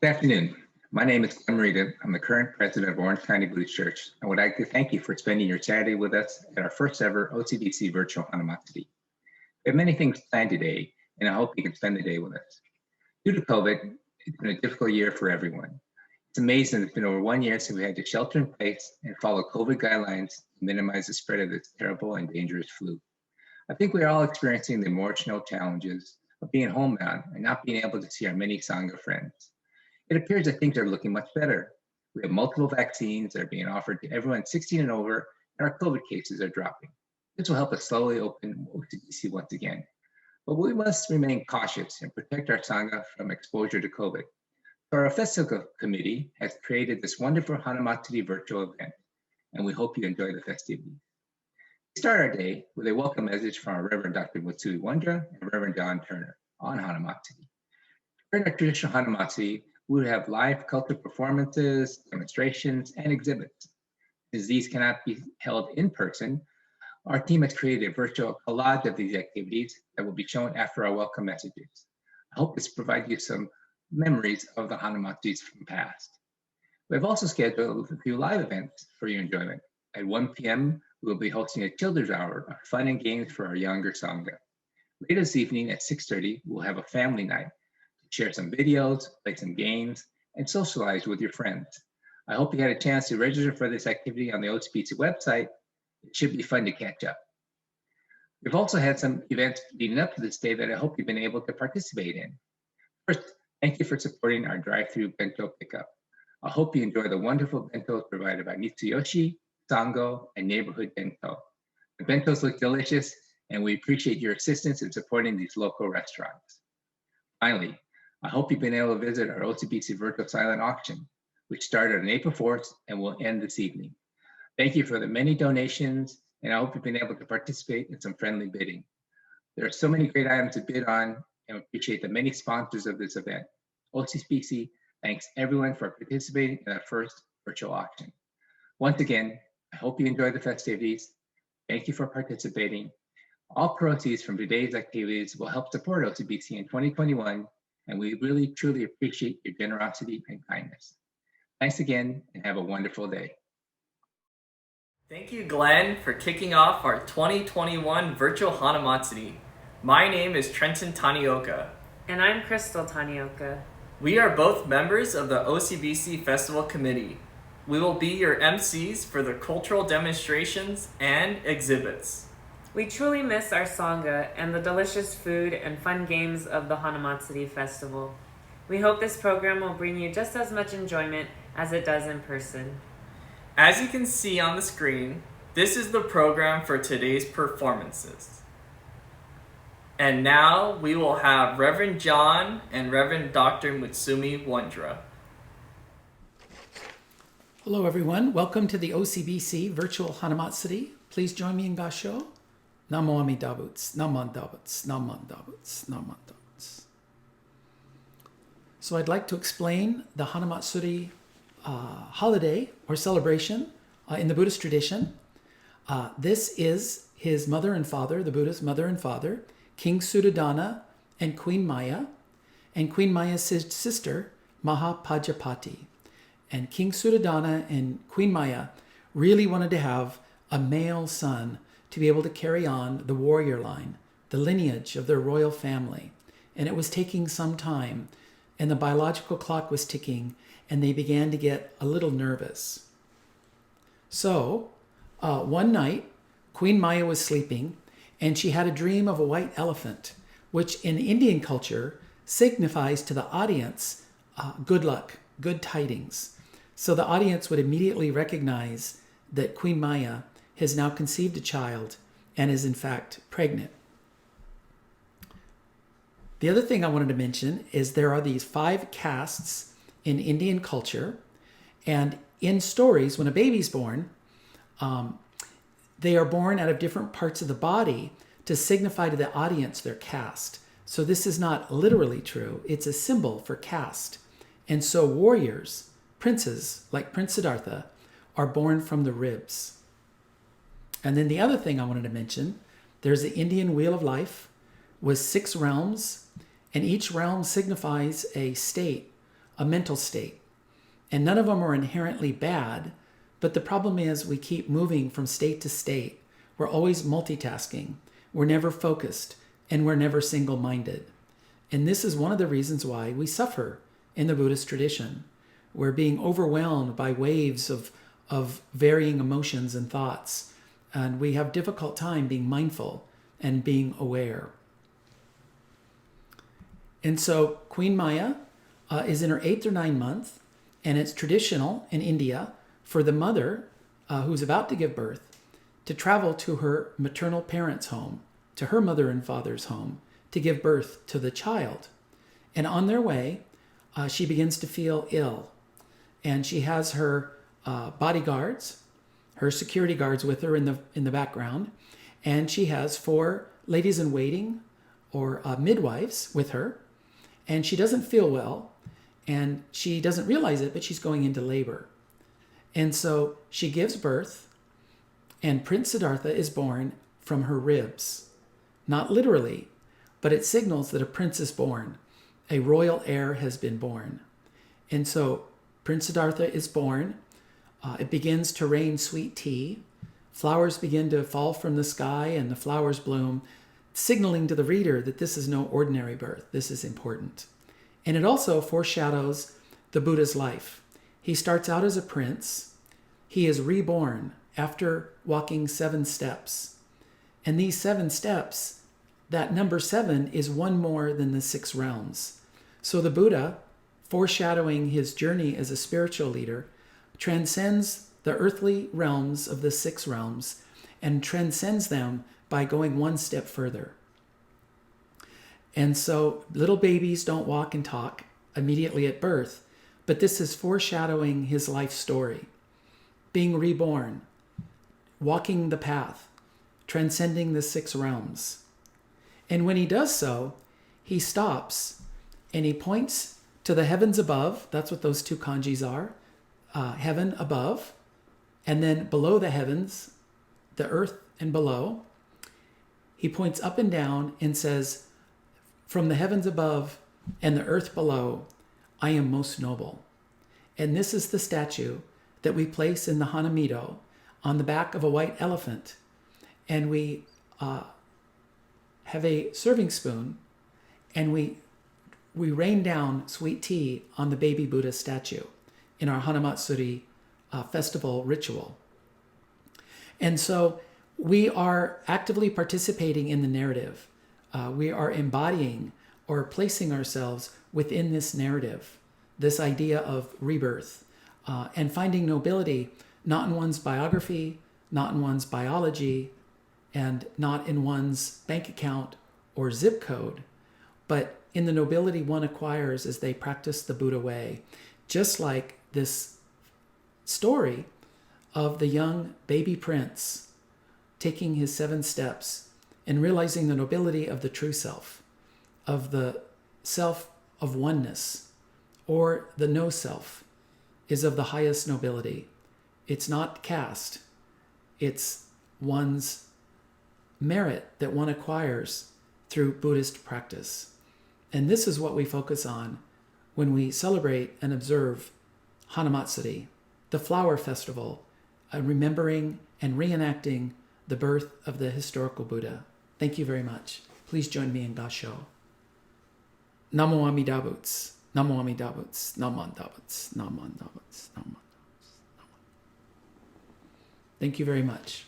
Good afternoon. My name is Glenn Marita. I'm the current president of Orange County Buddhist Church. I would like to thank you for spending your Saturday with us at our first ever OCBC Virtual Hanamatsuri. We have many things planned today, and I hope you can spend the day with us. Due to COVID, it's been a difficult year for everyone. It's amazing it's been over 1 year since we had to shelter in place and follow COVID guidelines to minimize the spread of this terrible and dangerous flu. I think we are all experiencing the emotional challenges of being homebound and not being able to see our many Sangha friends. It appears that things are looking much better. We have multiple vaccines that are being offered to everyone 16 and over, and our COVID cases are dropping. This will help us slowly open OCBC once again. But we must remain cautious and protect our Sangha from exposure to COVID. So our festival committee has created this wonderful Hinamatsuri virtual event, and we hope you enjoy the festivities. We start our day with a welcome message from our Reverend Dr. Mutsui Wondra and Reverend John Turner on Hinamatsuri. During our traditional Hinamatsuri, we will have live cultural performances, demonstrations, and exhibits. As these cannot be held in person, our team has created a virtual collage of these activities that will be shown after our welcome messages. I hope this provides you some memories of the Hanamatsuris from the past. We have also scheduled a few live events for your enjoyment. At 1 p.m., we will be hosting a children's hour of fun and games for our younger Sangha. Later this evening at 6:30, we'll have a family night. Share some videos, play some games, and socialize with your friends. I hope you had a chance to register for this activity on the OCBC website. It should be fun to catch up. We've also had some events leading up to this day that I hope you've been able to participate in. First, thank you for supporting our drive-through bento pickup. I hope you enjoy the wonderful bentos provided by Mitsuyoshi, Sango, and Neighborhood Bento. The bentos look delicious, and we appreciate your assistance in supporting these local restaurants. Finally, I hope you've been able to visit our OCBC Virtual Silent Auction, which started on April 4th and will end this evening. Thank you for the many donations, and I hope you've been able to participate in some friendly bidding. There are so many great items to bid on, and we appreciate the many sponsors of this event. OCBC thanks everyone for participating in our first virtual auction. Once again, I hope you enjoy the festivities. Thank you for participating. All proceeds from today's activities will help support OCBC in 2021, and we really, truly appreciate your generosity and kindness. Thanks again, and have a wonderful day. Thank you, Glenn, for kicking off our 2021 Virtual Hanamatsuri. My name is Trenton Tanioka. And I'm Crystal Tanioka. We are both members of the OCBC Festival Committee. We will be your MCs for the cultural demonstrations and exhibits. We truly miss our Sangha and the delicious food and fun games of the Hinamatsuri Festival. We hope this program will bring you just as much enjoyment as it does in person. As you can see on the screen, this is the program for today's performances. And now we will have Reverend John and Reverend Dr. Mutsumi Wondra. Hello everyone, welcome to the OCBC Virtual Hanamatsuri. Please join me in Gasho. Namo Amida Butsu, Namanda Butsu, Namanda Butsu, Namanda Butsu. So I'd like to explain the Hinamatsuri holiday or celebration in the Buddhist tradition. This is his mother and father, the Buddha's mother and father, King Suddhodana and Queen Maya Maya's sister, Mahapajapati. And King Suddhodana and Queen Maya really wanted to have a male son to be able to carry on the warrior line, the lineage of their royal family. And it was taking some time, and the biological clock was ticking, and they began to get a little nervous. So, one night, Queen Maya was sleeping, and she had a dream of a white elephant, which in Indian culture signifies to the audience good luck, good tidings. So the audience would immediately recognize that Queen Maya has now conceived a child and is in fact pregnant. The other thing I wanted to mention is there are these 5 castes in Indian culture, and in stories, when a baby's born, they are born out of different parts of the body to signify to the audience their caste. So this is not literally true, it's a symbol for caste. And so warriors, princes like Prince Siddhartha, are born from the ribs. And then the other thing I wanted to mention, there's the Indian Wheel of Life with 6 realms, and each realm signifies a state a mental state. And none of them are inherently bad, but the problem is we keep moving from state to state. We're always multitasking. We're never focused, and we're never single-minded. And this is one of the reasons why we suffer in the Buddhist tradition. We're being overwhelmed by waves of varying emotions and thoughts, and we have difficult time being mindful and being aware. And so Queen Maya is in her 8th or 9th month, and it's traditional in India for the mother who's about to give birth to travel to her maternal parents' home, to her mother and father's home, to give birth to the child. And on their way, she begins to feel ill. And she has her bodyguards, her security guards with her in the background. And she has 4 ladies in waiting or midwives with her. And she doesn't feel well. And she doesn't realize it, but she's going into labor. And so she gives birth, and Prince Siddhartha is born from her ribs. Not literally, but it signals that a prince is born. A royal heir has been born. And so Prince Siddhartha is born. It begins to rain sweet tea. Flowers begin to fall from the sky and the flowers bloom, signaling to the reader that this is no ordinary birth. This is important. And it also foreshadows the Buddha's life. He starts out as a prince. He is reborn after walking 7 steps. And these 7 steps, that number 7 is one more than the 6 realms. So the Buddha, foreshadowing his journey as a spiritual leader, transcends the earthly realms of the 6 realms and transcends them by going 1 step further. And so little babies don't walk and talk immediately at birth, but this is foreshadowing his life story. Being reborn, walking the path, transcending the 6 realms. And when he does so, he stops and he points to the heavens above. That's what those 2 kanjis are. Heaven above, and then below the heavens, the earth and below. He points up and down and says, from the heavens above and the earth below, I am most noble. And this is the statue that we place in the Hanamido on the back of a white elephant. And we have a serving spoon, and we rain down sweet tea on the baby Buddha statue in our Hinamatsuri festival ritual. And so we are actively participating in the narrative. We are embodying or placing ourselves within this narrative, this idea of rebirth, and finding nobility not in one's biography, not in one's biology, and not in one's bank account or zip code, but in the nobility one acquires as they practice the Buddha way. Just like this story of the young baby prince taking his 7 steps and realizing the nobility of the true self, of the self of oneness, or the no self, is of the highest nobility. It's not caste. It's one's merit that one acquires through Buddhist practice. And this is what we focus on when we celebrate and observe Hinamatsuri, the flower festival, remembering and reenacting the birth of the historical Buddha. Thank you very much. Please join me in Gasho. Namo Amida Butsu. Namo Amida Butsu. Namo Amida Butsu. Namo Amida Butsu. Namo Amida Butsu. Thank you very much.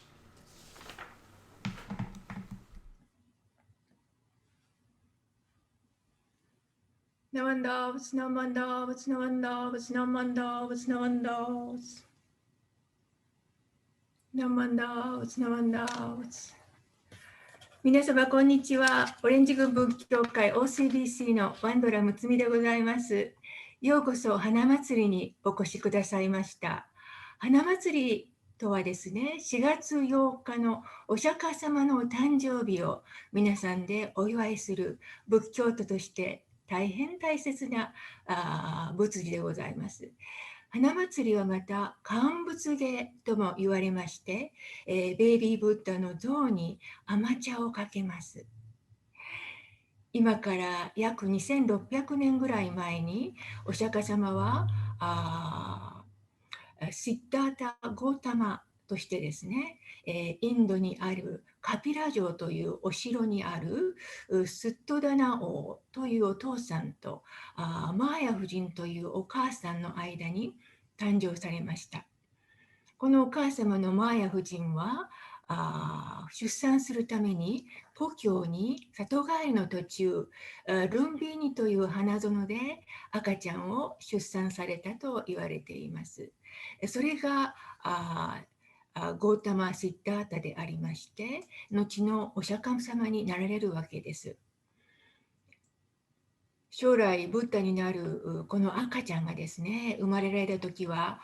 No one knows, no one knows, no one knows, no one knows, no one knows. No one knows, no one knows. 皆様こんにちは。オレンジ軍仏教会 OCBC のワンドラムつみでございます。ようこそ花祭りにお越しくださいました。花祭りとはですね、4月8日のお釈迦様のお誕生日を皆さんでお祝いする仏教徒として大変大切な仏事でございます。花祭りはまた乾物芸とも言われまして、ベイビーブッダの像に甘茶をかけます。今から約2600年ぐらい前にお釈迦様はシッダータ・ゴータマとしてですね、インドにあるカピラ城というお城にあるスットダナ王というお父さんとマーヤ夫人というお母さんの間に誕生されました。このお母様のマーヤ夫人は出産するために故郷に里帰りの途中ルンビーニという花園で赤ちゃんを出産されたと言われています。それがゴータマ・シッダータでありまして後のお釈迦様になられるわけです。将来ブッダになるこの赤ちゃんがですね生まれられた時は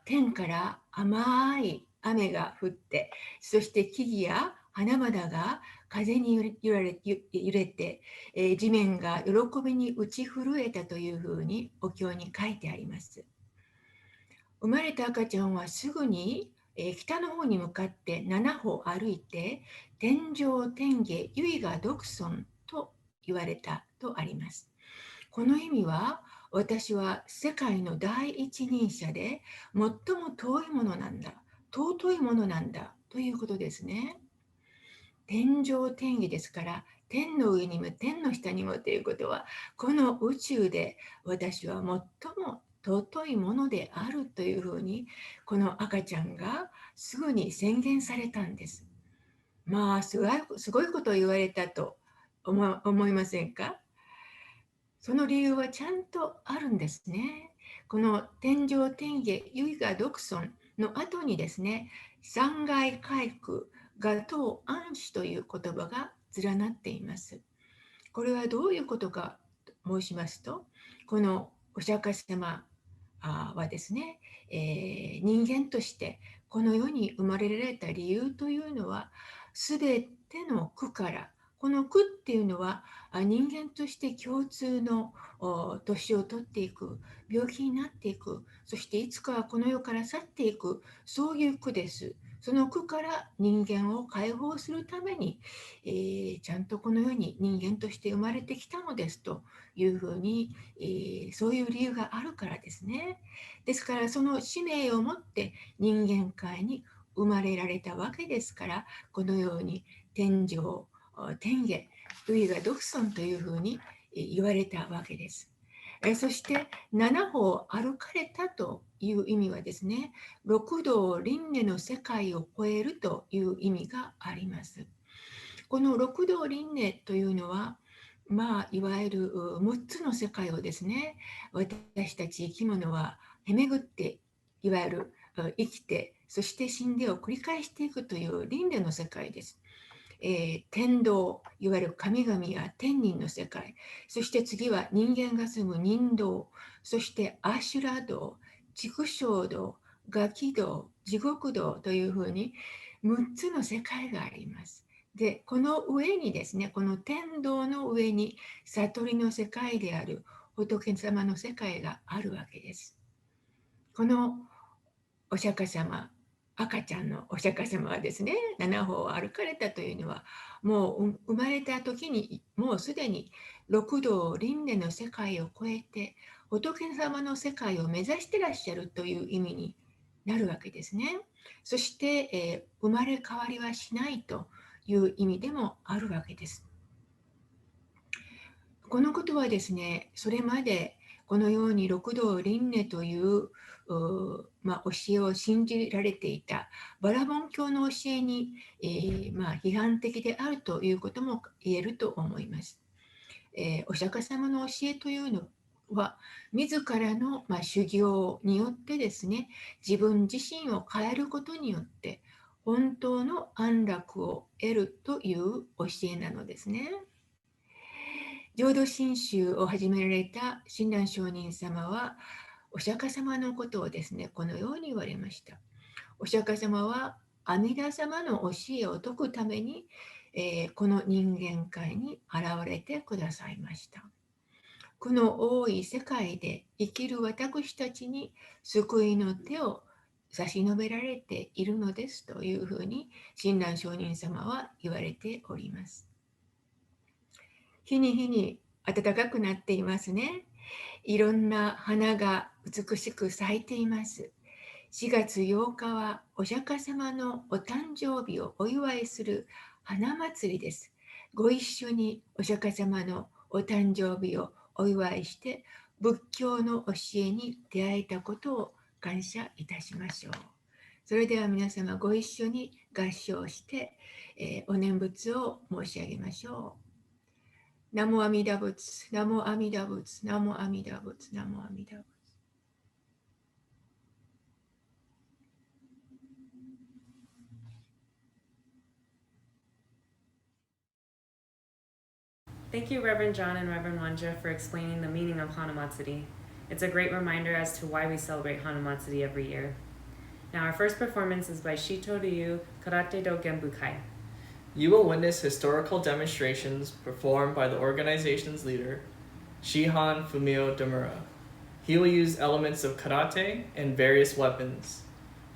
天から甘い雨が降ってそして木々や花々が風に揺れて、地面が喜びに打ち震えたというふうにお経に書いてあります。生まれた赤ちゃんはすぐに北の方に向かって7歩歩いて天上天下唯我独尊と言われたとあります。この意味は私は世界の第一人者で最も遠いものなんだ、尊いものなんだということですね。天上天下ですから天の上にも天の下にもということはこの宇宙で私は最も尊いものであるというふうにこの赤ちゃんがすぐに宣言されたんです。まあすごいことを言われたと思いませんか？その理由はちゃんとあるんですね。この天上天下唯我独尊の後にですね、三界皆空我当安死という言葉が連なっています。これはどういうことかと申しますと、このお釈迦様はですね、人間としてこの世に生まれられた理由というのは、すべての苦から、この苦っていうのは人間として共通の年を取っていく、病気になっていく、そしていつかはこの世から去っていく、そういう苦です。その苦から人間を解放するために、ちゃんとこの世に人間として生まれてきたのですというふうに、そういう理由があるからですね。ですからその使命を持って人間界に生まれられたわけですから、このように天上天下唯我独尊というふうに言われたわけです。そして7歩歩かれたという意味はですね、六道輪廻の世界を超えるという意味があります。この六道輪廻というのは、いわゆる6つの世界をですね、私たち生き物はへめぐって、いわゆる生きて、そして死んでを繰り返していくという輪廻の世界です。天道、いわゆる神々や天人の世界、そして次は人間が住む人道、そしてアシュラ道、畜生道、ガキ道、地獄道というふうに6つの世界があります。で、この上にですね、この天道の上に悟りの世界である仏様の世界があるわけです。このお釈迦様、赤ちゃんのお釈迦様はですね、7歩を歩かれたというのは、もう生まれた時にもうすでに六道輪廻の世界を超えて仏様の世界を目指してらっしゃるという意味になるわけですね。そして、生まれ変わりはしないという意味でもあるわけです。このことはですね、それまでこのように六道輪廻という教えを信じられていたバラモン教の教えに、批判的であるということも言えると思います。お釈迦様の教えというのは自らの、修行によってですね、自分自身を変えることによって本当の安楽を得るという教えなのですね。浄土真宗を始められた親鸞上人様はお釈迦様のことをですね、このように言われました。お釈迦様は阿弥陀様の教えを説くために、この人間界に現れてくださいました。この多い世界で生きる私たちに救いの手を差し伸べられているのですというふうに親鸞上人様は言われております。日に日に暖かくなっていますね。いろんな花が美しく咲いています。4月8日はお釈迦様のお誕生日をお祝いする花祭りです。ご一緒にお釈迦様のお誕生日をお祝いして、仏教の教えに出会えたことを感謝いたしましょう。それでは皆様ご一緒に合唱して、お念仏を申し上げましょう。ナモ阿弥陀仏、ナモ阿弥陀仏、ナモ阿弥陀仏、ナモ阿弥陀仏。Thank you, Reverend John and Reverend Wanja, for explaining the meaning of Hanamatsuri. It's a great reminder as to why we celebrate Hanamatsuri every year. Now, our first performance is by Shito Ryu Karate Do Genbukai. You will witness historical demonstrations performed by the organization's leader, Shihan Fumio Demura. He will use elements of karate and various weapons.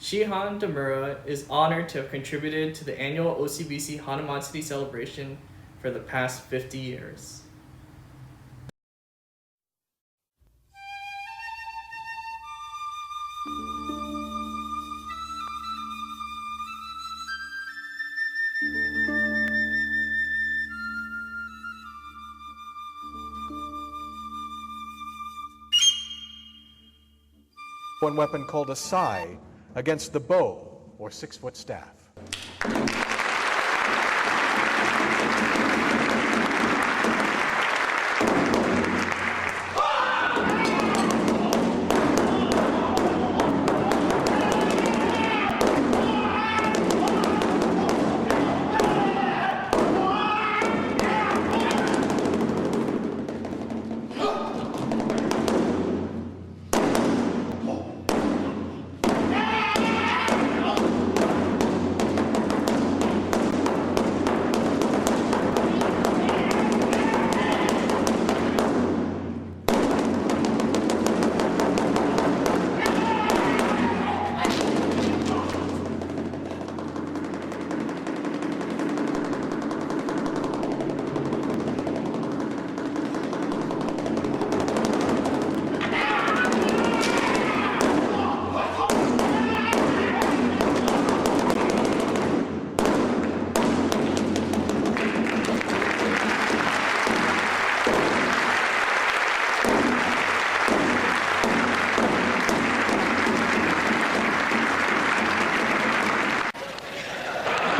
Shihan Demura is honored to have contributed to the annual OCBC Hanamatsuri celebration for the past 50 years. One weapon called a sai against the bow or 6-foot staff.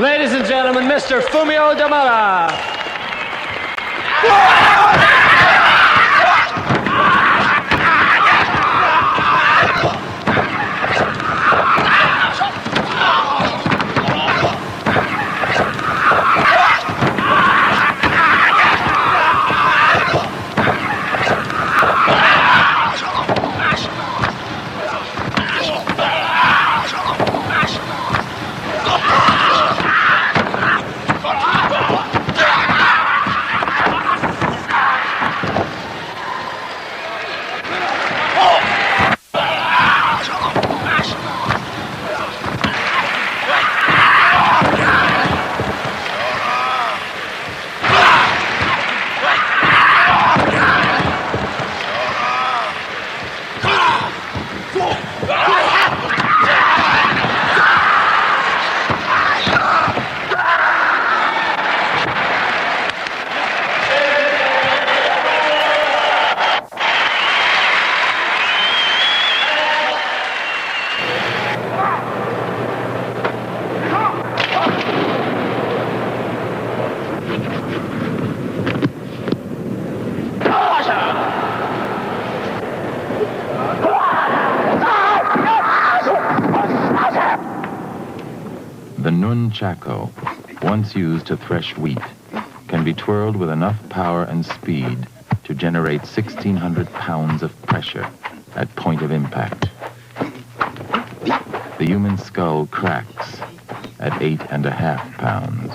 Ladies and gentlemen, Mr. Fumio Demura. The nunchaku, once used to thresh wheat, can be twirled with enough power and speed to generate 1,600 pounds of pressure at point of impact. The human skull cracks at 8.5 pounds.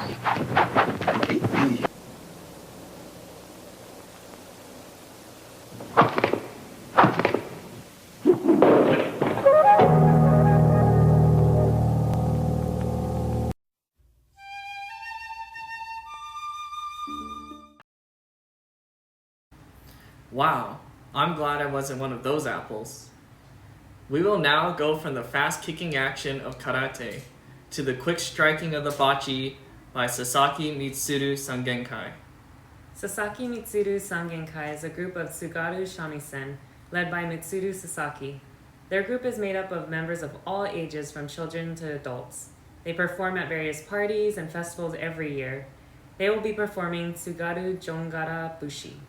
Wow, I'm glad I wasn't one of those apples. We will now go from the fast kicking action of karate to the quick striking of the bachi by Sasaki Mitsuru Sangenkai. Sasaki Mitsuru Sangenkai is a group of Tsugaru Shamisen led by Mitsuru Sasaki. Their group is made up of members of all ages from children to adults. They perform at various parties and festivals every year. They will be performing Tsugaru Jongara Bushi.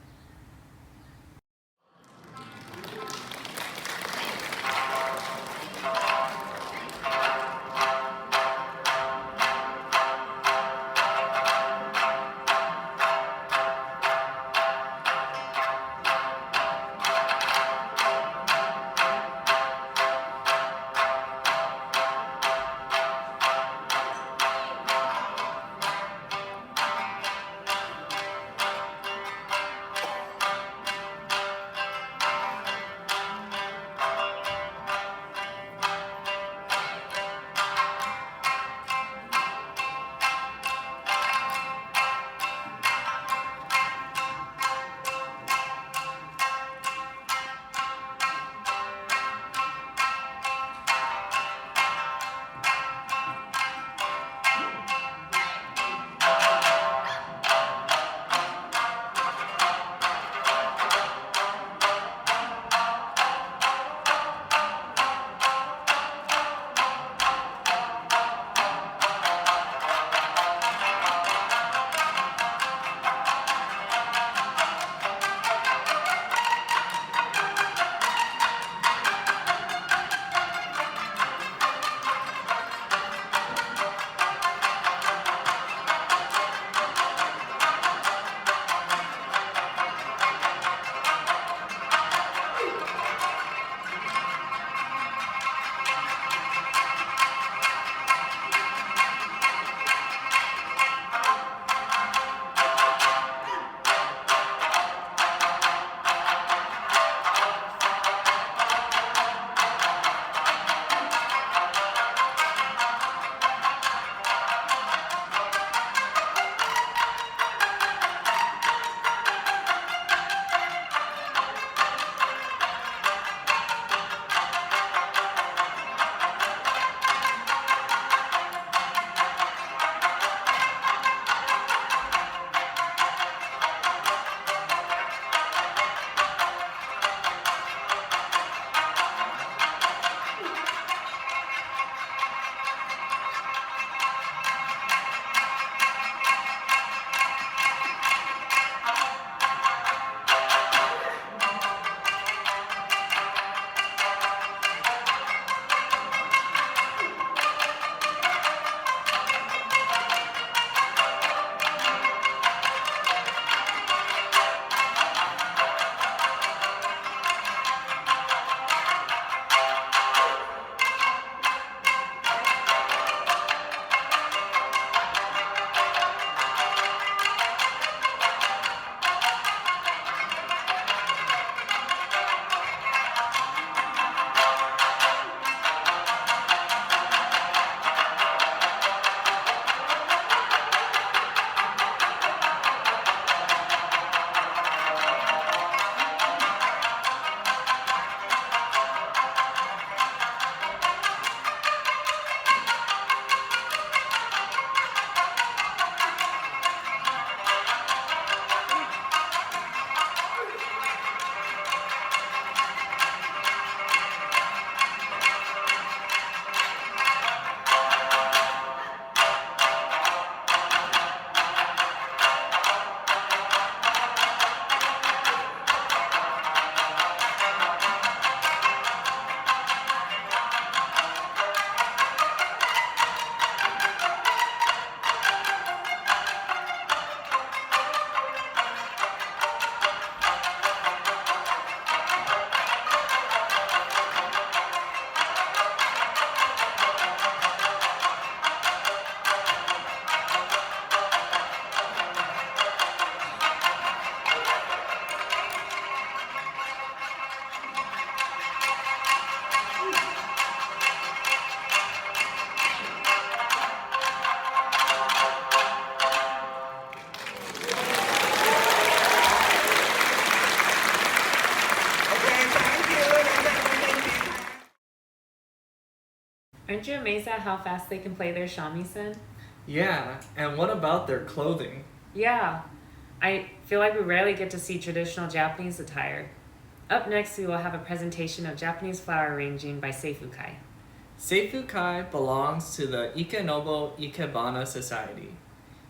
Aren't you amazed at how fast they can play their shamisen? Yeah, and what about their clothing? Yeah, I feel like we rarely get to see traditional Japanese attire. Up next, we will have a presentation of Japanese flower arranging by Seifukai. Seifukai belongs to the Ikenobo Ikebana Society.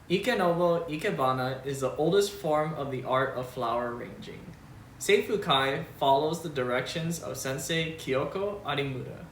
Ikenobo Ikebana is the oldest form of the art of flower arranging. Seifukai follows the directions of Sensei Kyoko Arimura.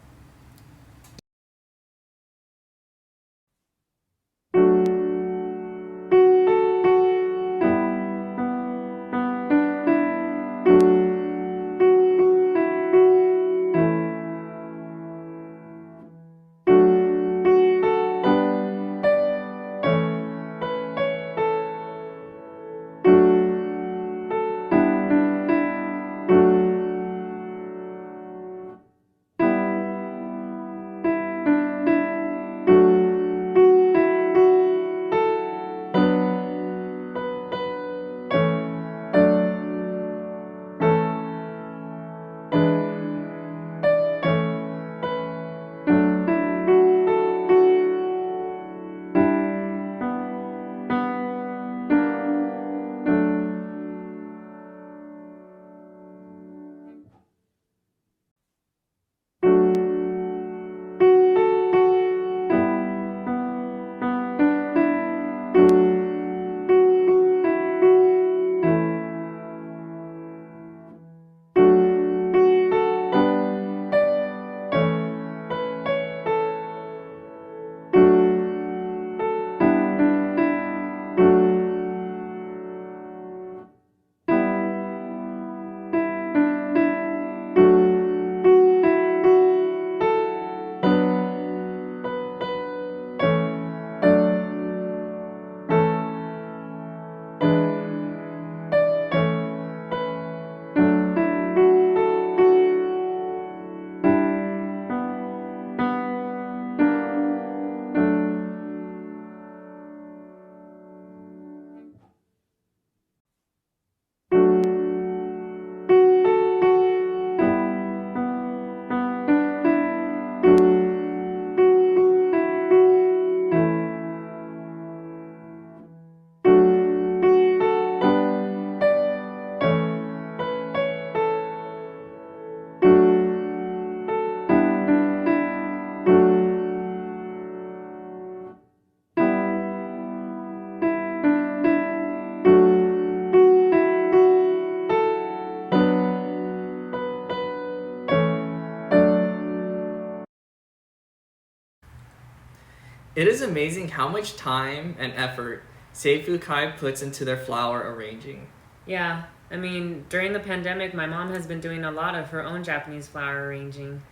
It is amazing how much time and effort Seifukai puts into their flower arranging. Yeah, I mean, during the pandemic, my mom has been doing a lot of her own Japanese flower arranging.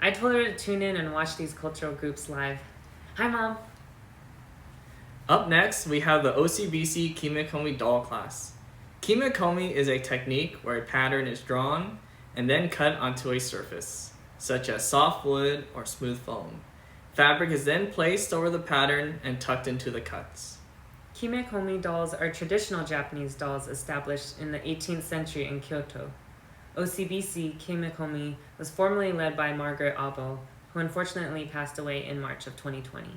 I told her to tune in and watch these cultural groups live. Hi, Mom. Up next, we have the OCBC Kimokomi doll class. Kimokomi is a technique where a pattern is drawn and then cut onto a surface, such as soft wood or smooth foam. Fabric is then placed over the pattern and tucked into the cuts. Kimokomi dolls are traditional Japanese dolls established in the 18th century in Kyoto. OCBC Kimokomi was formerly led by Margaret Abo, who unfortunately passed away in March of 2020.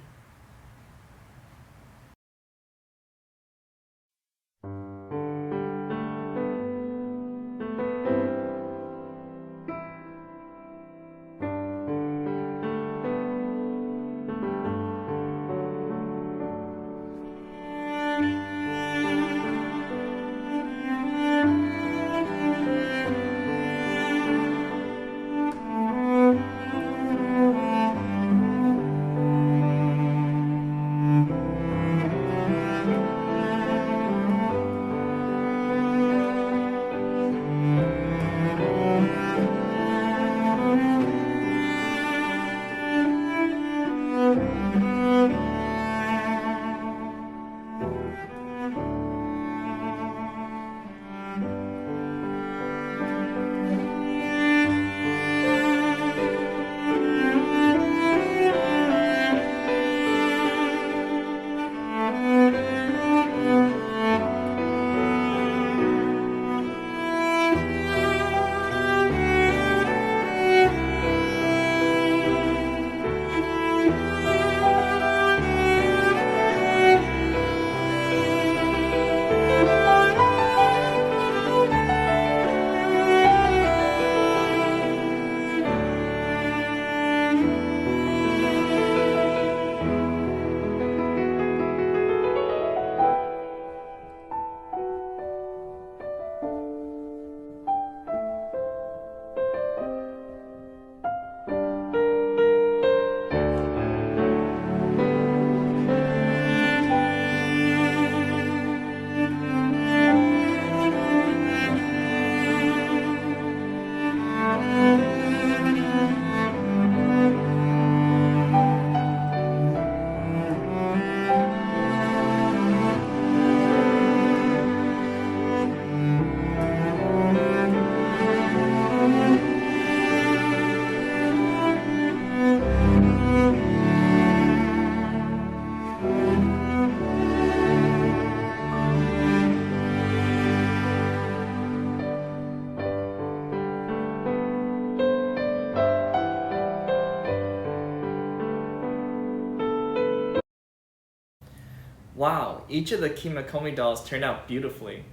Wow, each of the Kimokomi dolls turned out beautifully.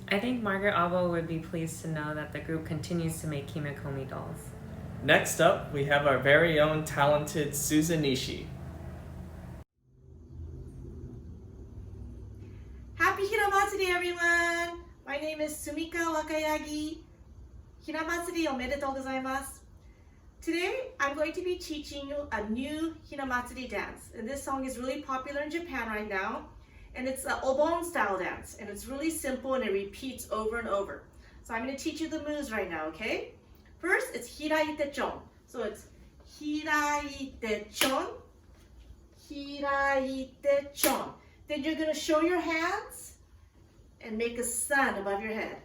I think Margaret Abo would be pleased to know that the group continues to make Kimokomi dolls. Next up, we have our very own talented Susan Nishi. Happy Hinamatsuri, everyone! My name is Sumika Wakayagi. Hinamatsuri omedetou gozaimasu. Today, I'm going to be teaching you a new Hinamatsuri dance. And this song is really popular in Japan right now. And it's an Obon style dance. And it's really simple and it repeats over and over. So I'm going to teach you the moves right now, okay? First, it's Hiraite Chon. So it's Hiraite Chon, Hiraite Chon. Then you're going to show your hands and make a sun above your head.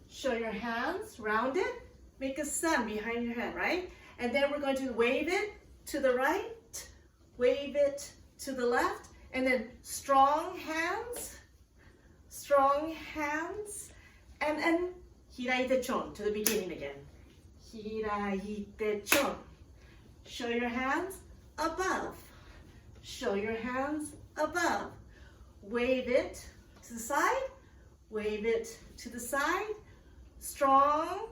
Show your hands, round it, make a sun behind your head, right? And then we're going to wave it to the right, wave it to the left, and then strong hands, and hiraite chon to the beginning again. Hiraite chon. Show your hands above. Show your hands above. Wave it to the side, wave it to the side. Strong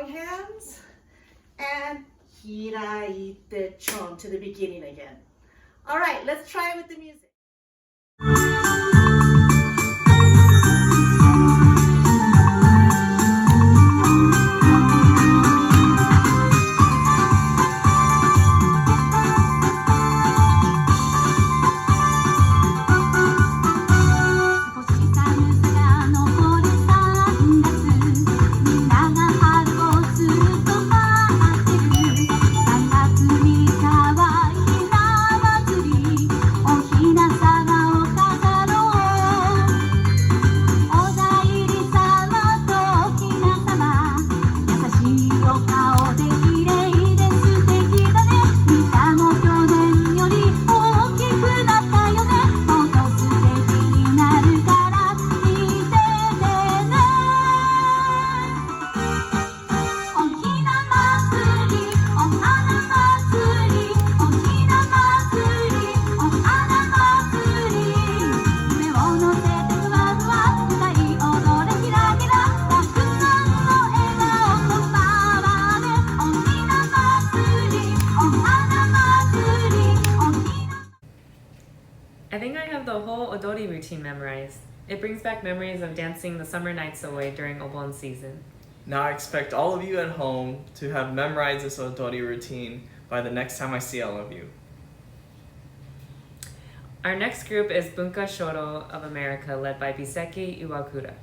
hands, and hiraite chon to the beginning again. All right, let's try it with the music. 'I think I have the whole Odori routine memorized. It brings back memories of dancing the summer nights away during Obon season. Now I expect all of you at home to have memorized this Odori routine by the next time I see all of you. Our next group is Bunka Shoro of America, led by Biseki Iwakura.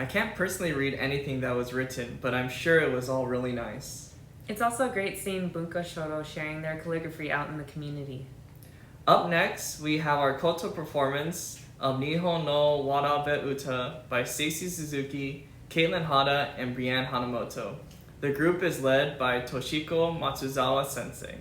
can't personally read anything that was written, but I'm sure it was all really nice. It's also great seeing Bunka Shoro sharing their calligraphy out in the community. Up next, we have our Koto performance of Nihon no Warabe Uta by Stacey Suzuki, Caitlin Hada, and Brianne Hanamoto. The group is led by Toshiko Matsuzawa Sensei.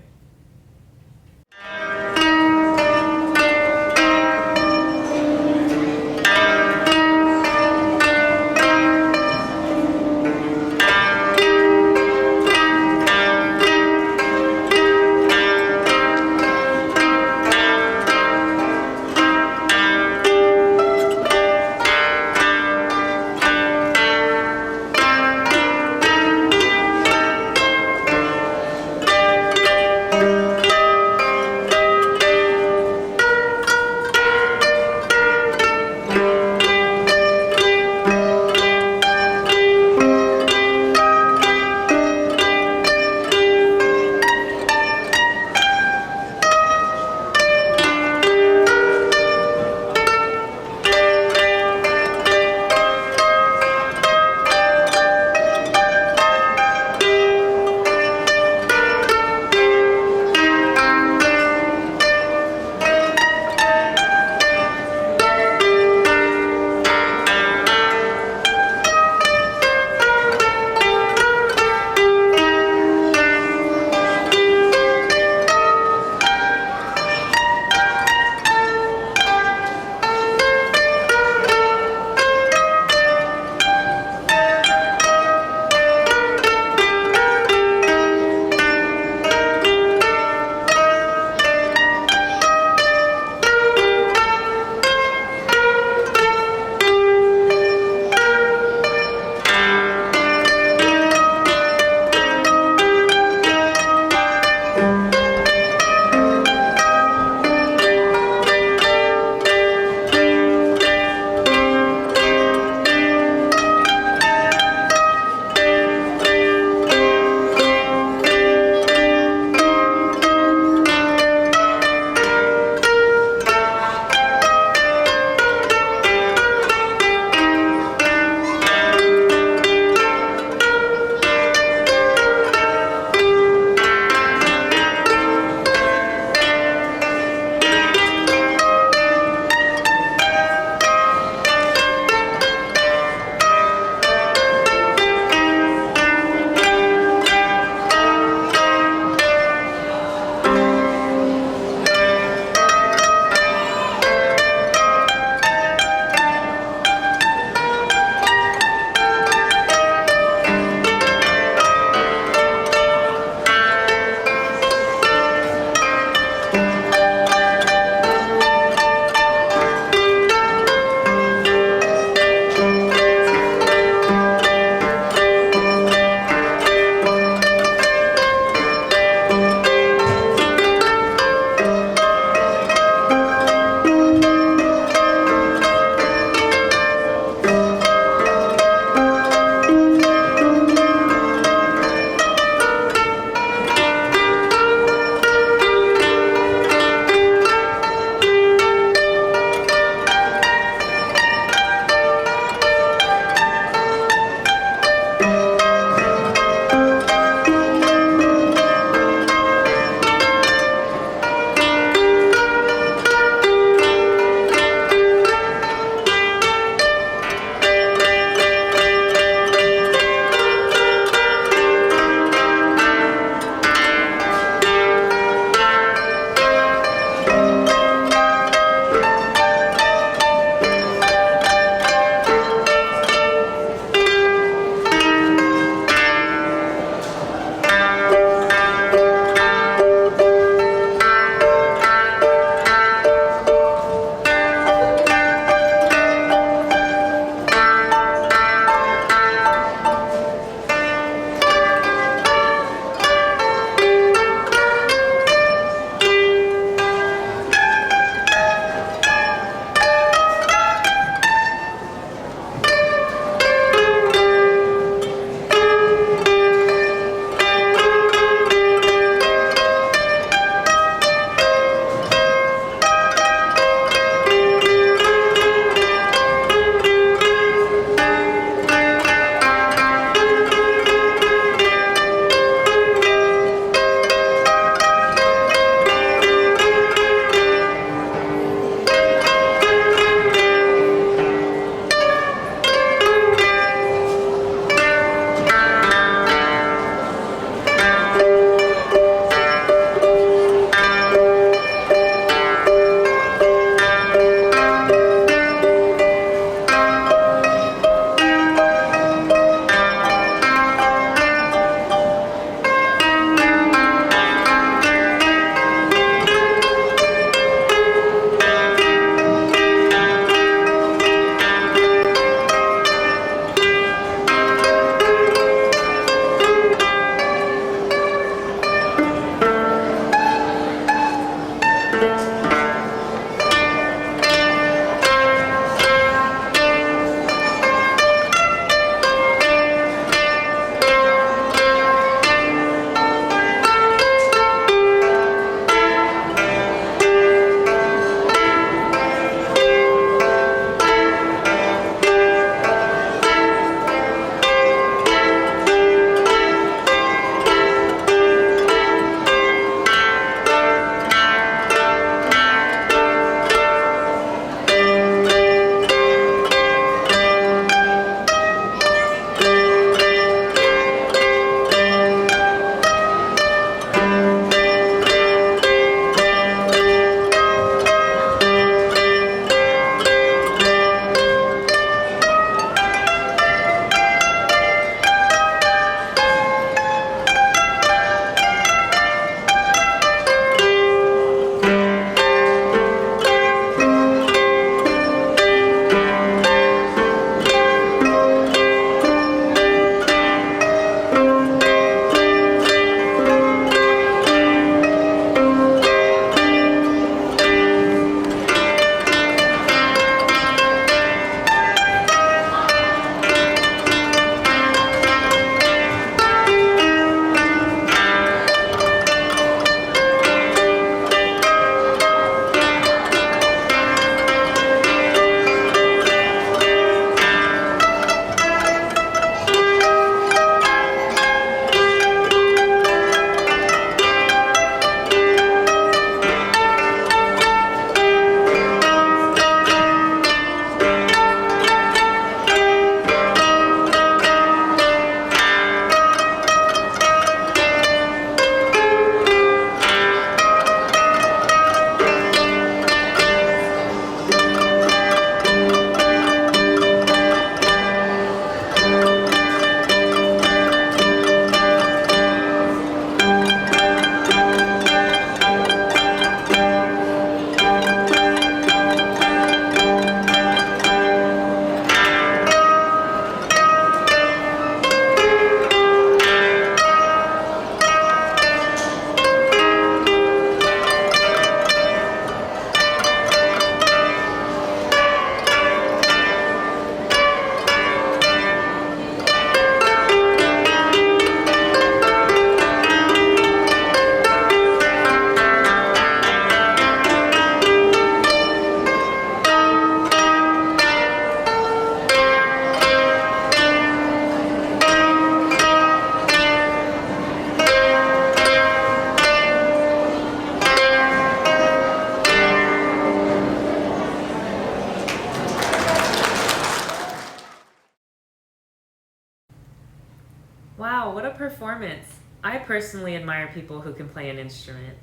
Wow, what a performance! I personally admire people who can play an instrument.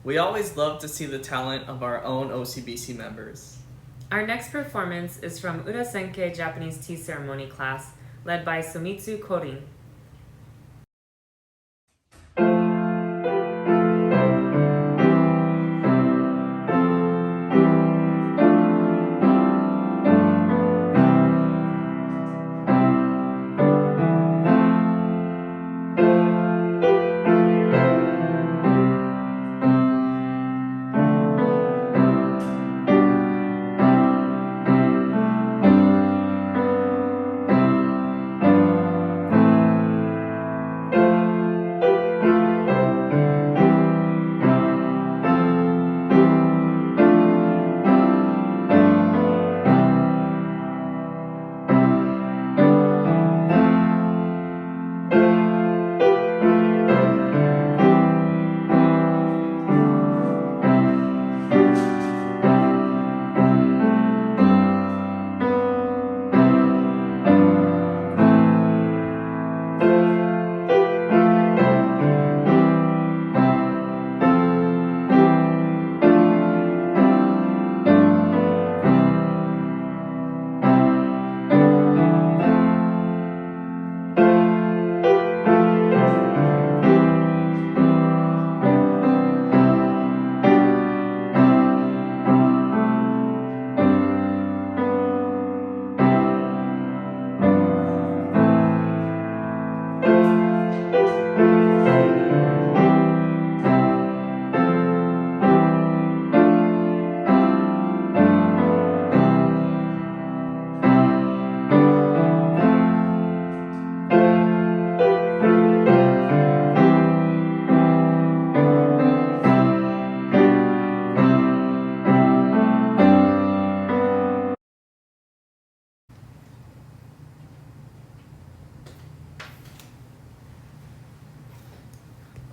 We always love to see the talent of our own OCBC members. Our next performance is from Urasenke Japanese Tea Ceremony class, led by Sumitsu Korin.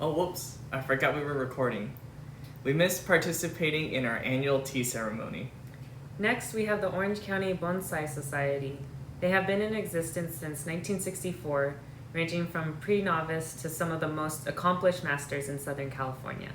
Oh, whoops, I forgot we were recording. We missed participating in our annual tea ceremony. Next, we have the Orange County Bonsai Society. They have been in existence since 1964, ranging from pre-novice to some of the most accomplished masters in Southern California.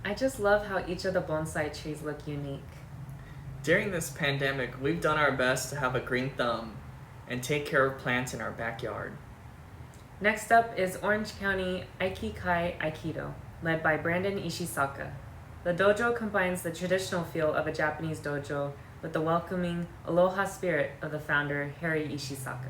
I just love how each of the bonsai trees look unique. During this pandemic, we've done our best to have a green thumb and take care of plants in our backyard. Next up is Orange County Aikikai Aikido, led by Brandon Ishisaka. The dojo combines the traditional feel of a Japanese dojo with the welcoming aloha spirit of the founder, Harry Ishisaka.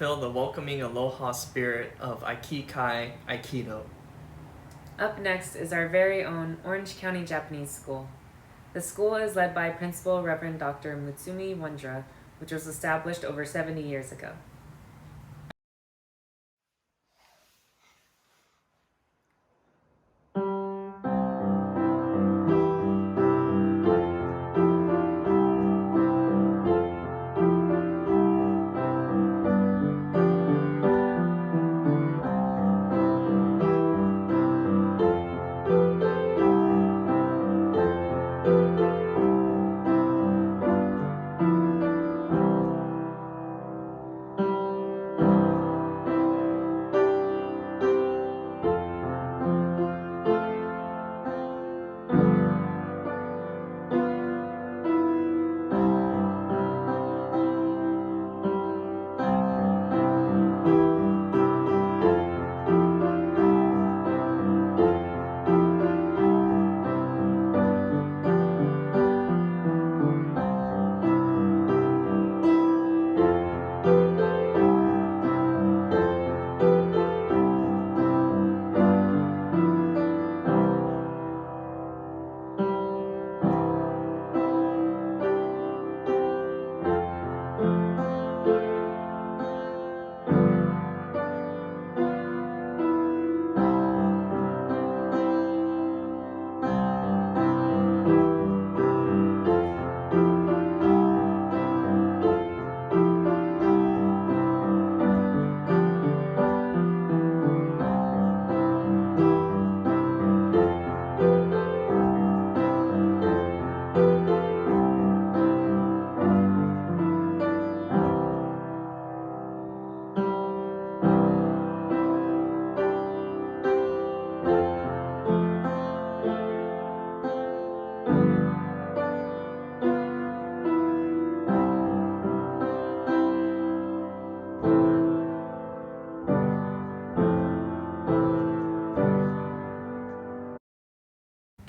feel the welcoming aloha spirit of Aikikai Aikido. Up next is our very own Orange County Japanese School. The school is led by Principal Reverend Dr. Mutsumi Wondra, which was established over 70 years ago.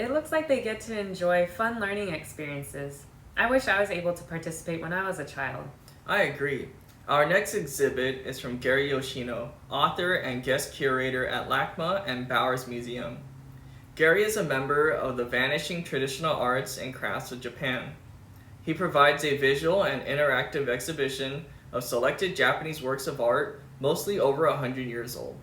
It looks like they get to enjoy fun learning experiences. I wish I was able to participate when I was a child. I agree. Our next exhibit is from Gary Yoshino, author and guest curator at LACMA and Bowers Museum. Gary is a member of the Vanishing Traditional Arts and Crafts of Japan. He provides a visual and interactive exhibition of selected Japanese works of art, mostly over 100 years old.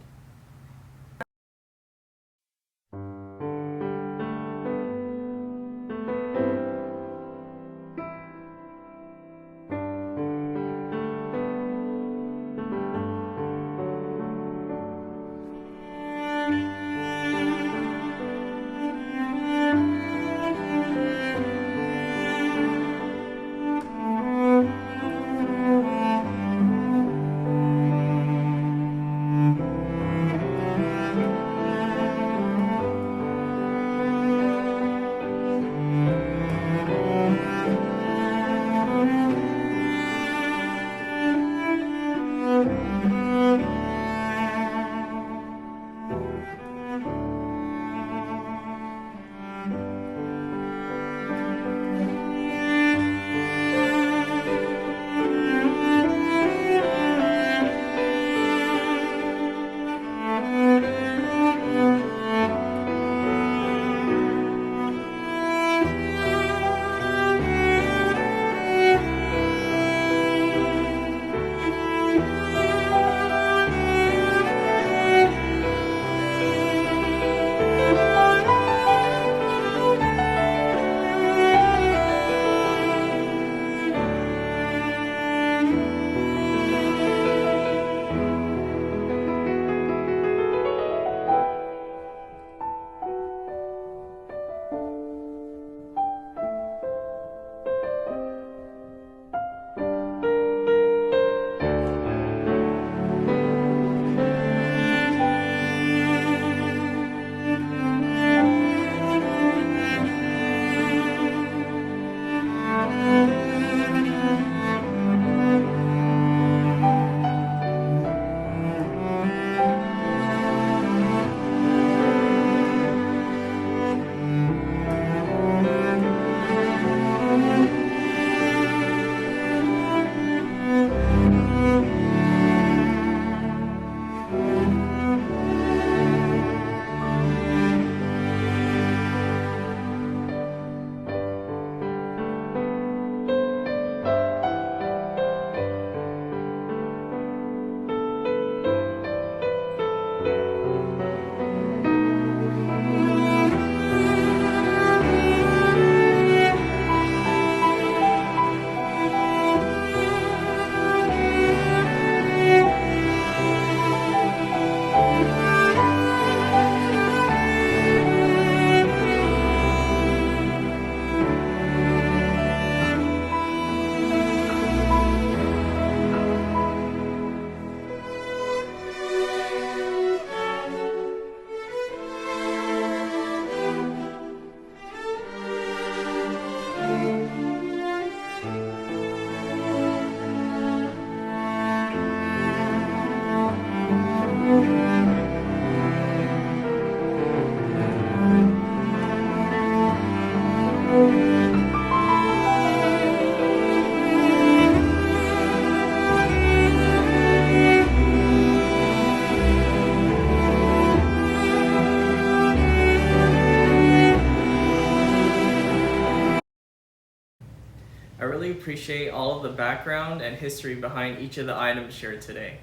appreciate all of the background and history behind each of the items shared today.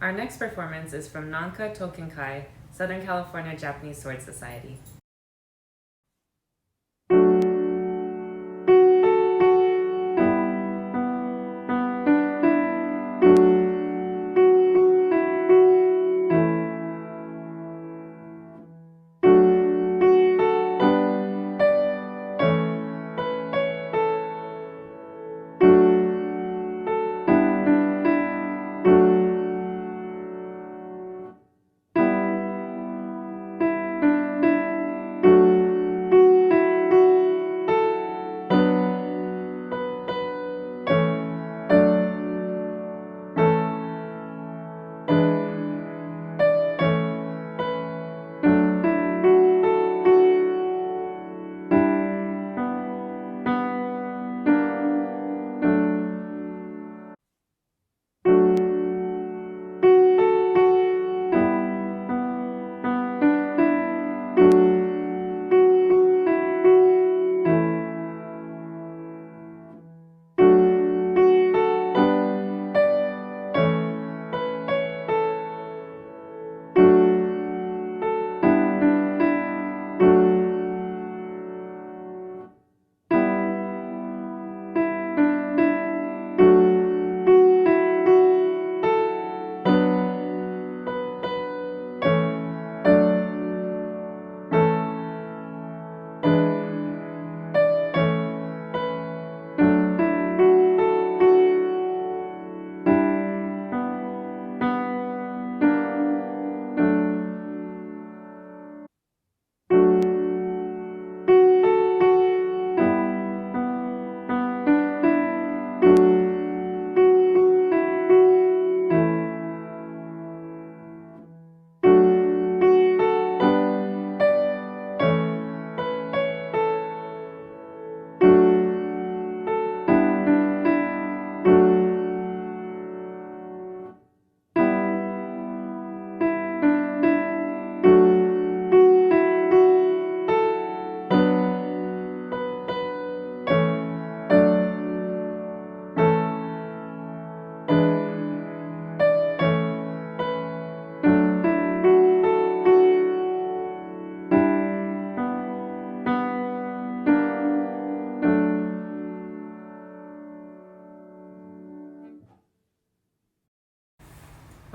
Our next performance is from Nanka Tokenkai, Southern California Japanese Sword Society.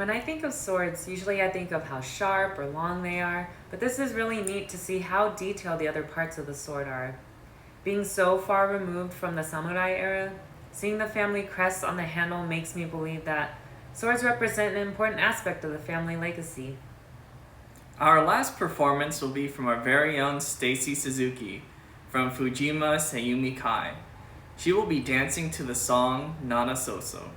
When I think of swords, usually I think of how sharp or long they are, but this is really neat to see how detailed the other parts of the sword are. Being so far removed from the samurai era, seeing the family crest on the handle makes me believe that swords represent an important aspect of the family legacy. Our last performance will be from our very own Stacy Suzuki from Fujima Seiyumi Kai. She will be dancing to the song Nana Soso.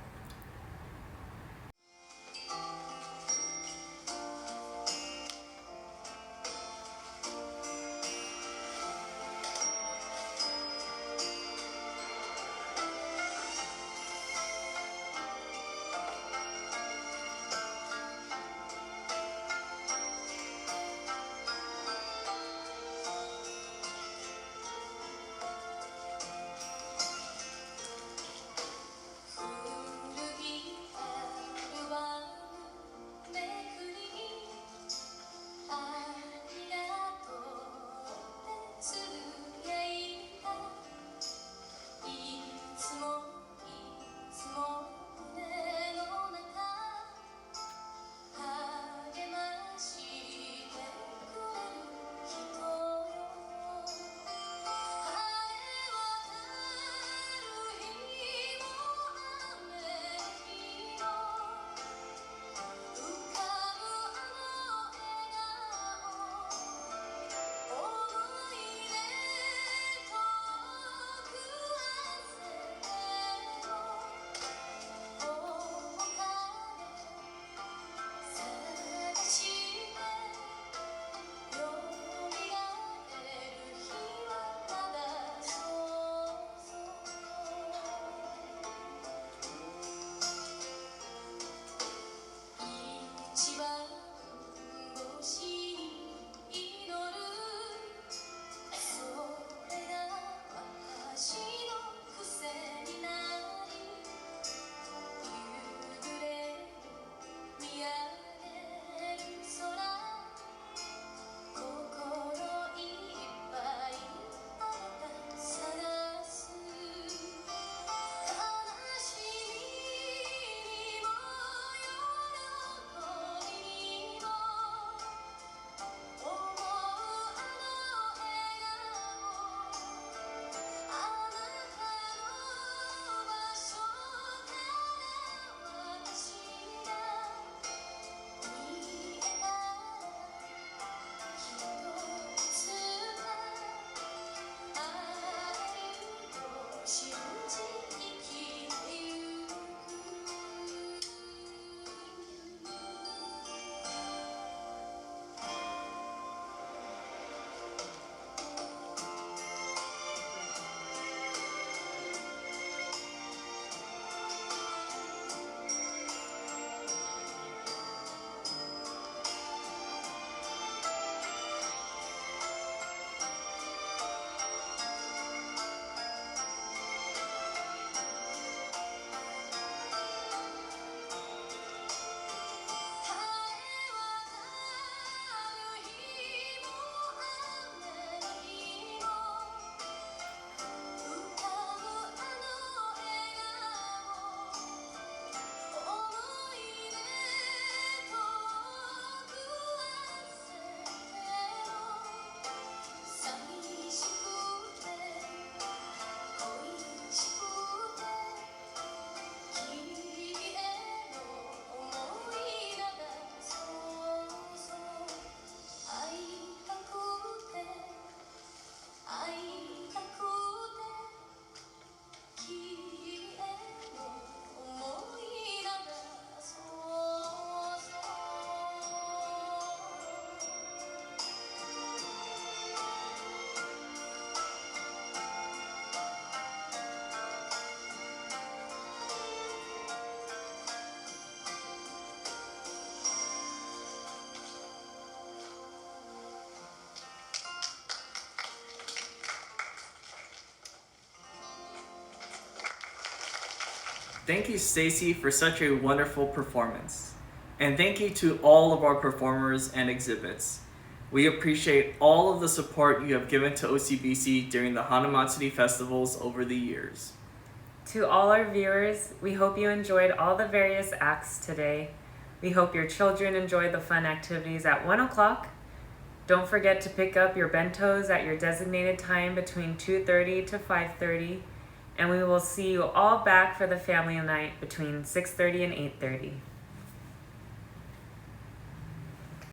Thank you, Stacy, for such a wonderful performance. And thank you to all of our performers and exhibits. We appreciate all of the support you have given to OCBC during the Hinamatsuri festivals over the years. To all our viewers, we hope you enjoyed all the various acts today. We hope your children enjoy the fun activities at 1 o'clock. Don't forget to pick up your bentos at your designated time between 2:30 to 5:30. And we will see you all back for the family night between 6:30 and 8:30.